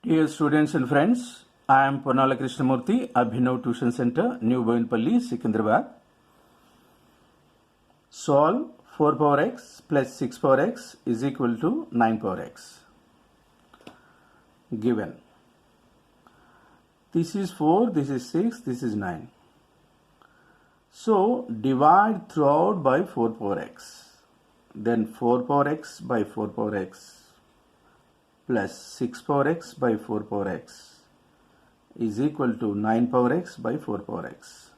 Dear students and friends, I am Purnala Krishnamurthy, Abhinav Tuition Center, New Boinpalli, Secunderabad. Solve 4 power x plus 6 power x is equal to 9 power x. Given. This is 4, this is 6, this is 9. So, divide throughout by 4 power x. Then 4 power x by 4 power x plus 6 power x by 4 power x is equal to 9 power x by 4 power x.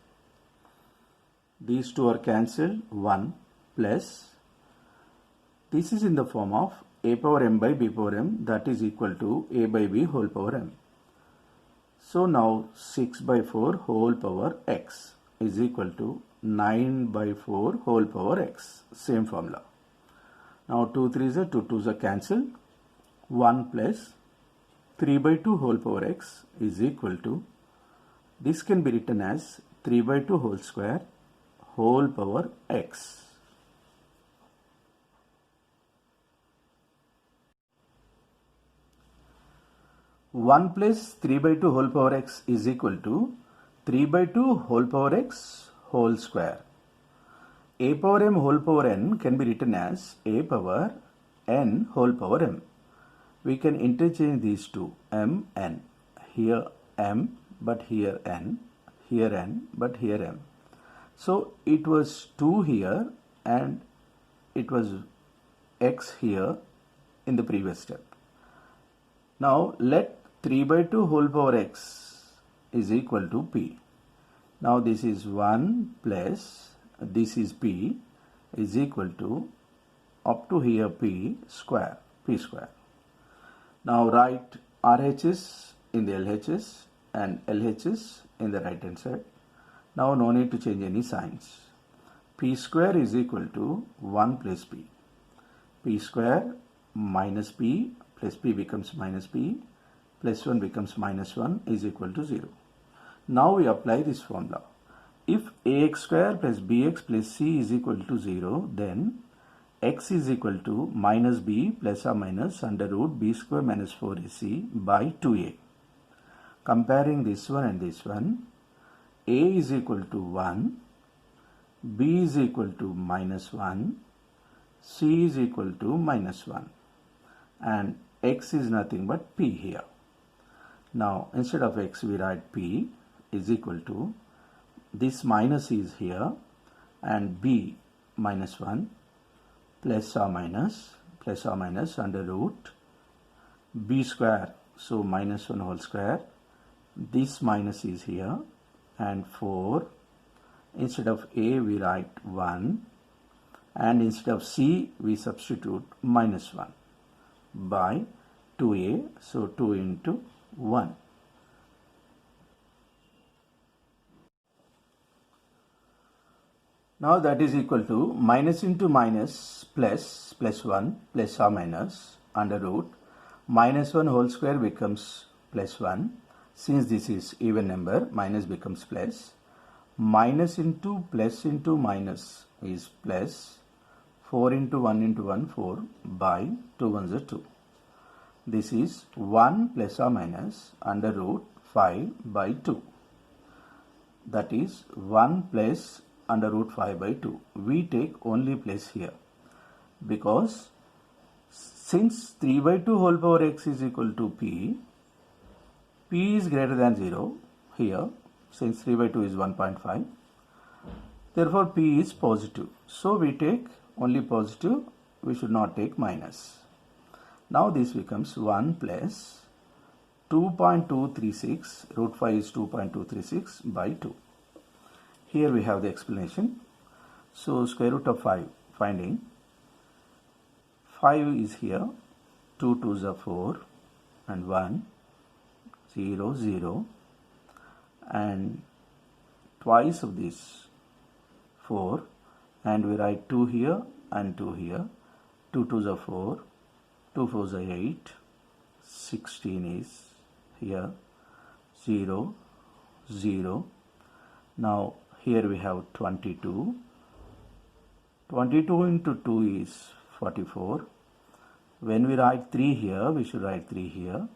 These two are cancelled. 1 plus, this is in the form of a power m by b power m, that is equal to a by b whole power m. So now 6 by 4 whole power x is equal to 9 by 4 whole power x. Same formula. Now 2 3s are 2 2s are cancelled. 1 plus 3 by 2 whole power x is equal to, this can be written as 3 by 2 whole square whole power x. One plus 3 by 2 whole power x is equal to 3 by 2 whole power x whole square. A power m whole power n can be written as a power n whole power m. We can interchange these two, m, n. Here m, but here n. Here n, but here m. So it was 2 here and it was x here in the previous step. Now let 3 by 2 whole power x is equal to p. Now this is 1 plus this is p is equal to up to here p square. Now write RHS in the LHS and LHS in the right hand side. Now no need to change any signs. P square is equal to 1 plus p. P square minus p plus p becomes minus p plus 1 becomes minus 1 is equal to 0. Now we apply this formula. If ax square plus bx plus c is equal to 0, then x is equal to minus b plus or minus under root b square minus 4ac by 2a. Comparing this one and this one, a is equal to 1, b is equal to minus 1, c is equal to minus 1, and x is nothing but p here. Now instead of x we write p is equal to, this minus is here and b minus 1 plus or minus under root b square, so minus 1 whole square, this minus is here and 4, instead of a we write 1 and instead of c we substitute minus 1 by 2a, so 2 into 1. Now that is equal to minus into minus plus 1 plus or minus under root minus 1 whole square becomes plus 1. Since this is even number, minus becomes plus. Minus into minus is plus. 4 into 1, 4 by 2 ones are 2. This is 1 plus or minus under root 5 by 2. That is 1 plus under root 5 by 2. We take only place here because since 3 by 2 whole power x is equal to p is greater than 0 here, since 3 by 2 is 1.5, therefore p is positive. So we take only positive, we should not take minus. Now this becomes 1 plus 2.236, root 5 is 2.236 by 2. Here we have the explanation. So square root of 5 finding. 5 is here. 2 2s are 4 and 1 0 0 and twice of this 4 and we write 2 here and 2 here. 2 2s are 4, 2 4s are 8, 16 is here, 0 0. Now here we have 22. 22 into 2 is 44. When we write 3 here, we should write 3 here.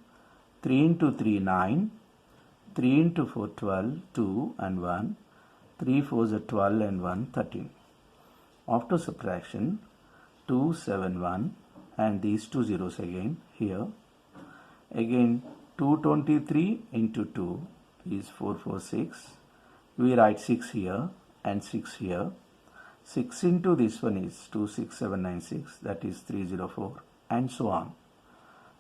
3 into 3, 9. 3 into 4, 12, 2 and 1. 3 4s are 12 and 1, 13. After subtraction, 2, 7, 1 and these two zeros again here. Again 223 into 2 is 446. We write 6 here and 6 here. 6 into this one is 26796, that is 304 and so on.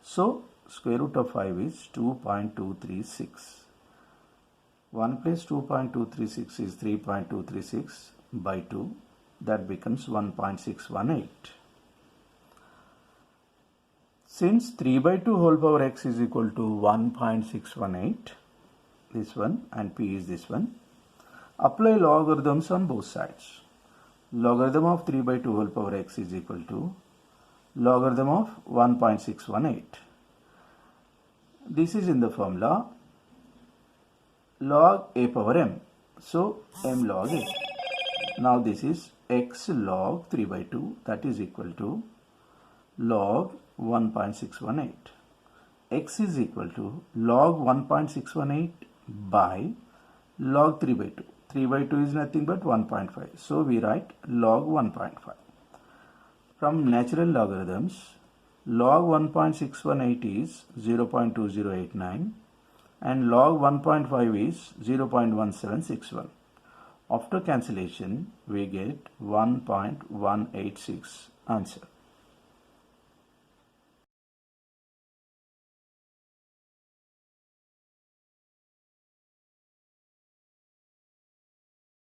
So square root of 5 is 2.236. 1 plus 2.236 is 3.236 by 2. That becomes 1.618. Since 3 by 2 whole power x is equal to 1.618, this one, and p is this one, apply logarithms on both sides. Logarithm of 3 by 2 whole power x is equal to logarithm of 1.618. This is in the formula log a power m. So m log a. Now this is x log 3 by 2, that is equal to log 1.618. X is equal to log 1.618 by log 3 by 2. 3 by 2 is nothing but 1.5. So we write log 1.5. From natural logarithms, log 1.618 is 0.2089 and log 1.5 is 0.1761. After cancellation, we get 1.186 answer.